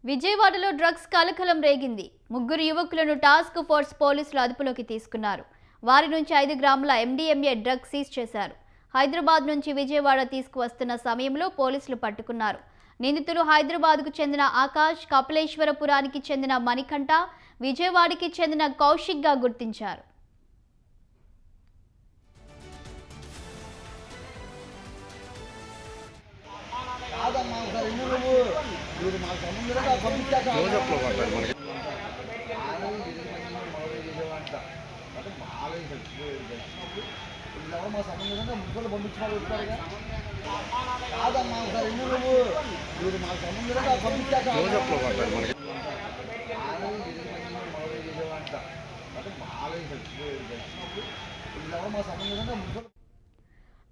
విజయవాడలో డ్రగ్స్ కలకలం రేగింది. ముగ్గురు యువకులను టాస్క్ ఫోర్స్ పోలీసులు అదుపులోకి తీసుకున్నారు. వారి నుంచి 5 గ్రాముల MDMA డ్రగ్ సీజ్ చేశారు. హైదరాబాద్ నుంచి విజయవాడ తీసుకువస్తున్న సమయంలో పోలీసులు పట్టుకున్నారు. నిందితులు హైదరాబాద్కు చెందిన ఆకాష్, కపిలేశ్వరపురానికి చెందిన మణికంఠ, విజయవాడకి చెందిన కౌశిక్గా గుర్తించారు.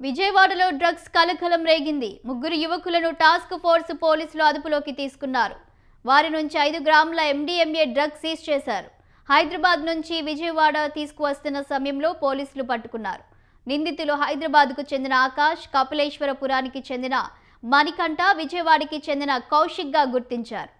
విజయవాడలో డ్రగ్స్ కలకలం రేగింది. ముగ్గురు యువకులను టాస్క్ ఫోర్స్ పోలీసులు అదుపులోకి తీసుకున్నారు. వారి నుంచి 5 గ్రాముల MDMA డ్రగ్ సీజ్ చేశారు. హైదరాబాద్ నుంచి విజయవాడ తీసుకువస్తున్న సమయంలో పోలీసులు పట్టుకున్నారు. నిందితులు హైదరాబాద్కు చెందిన ఆకాష్, కపిలేశ్వరపురానికి చెందిన మణికంఠ, విజయవాడకి చెందిన కౌశిక్గా గుర్తించారు.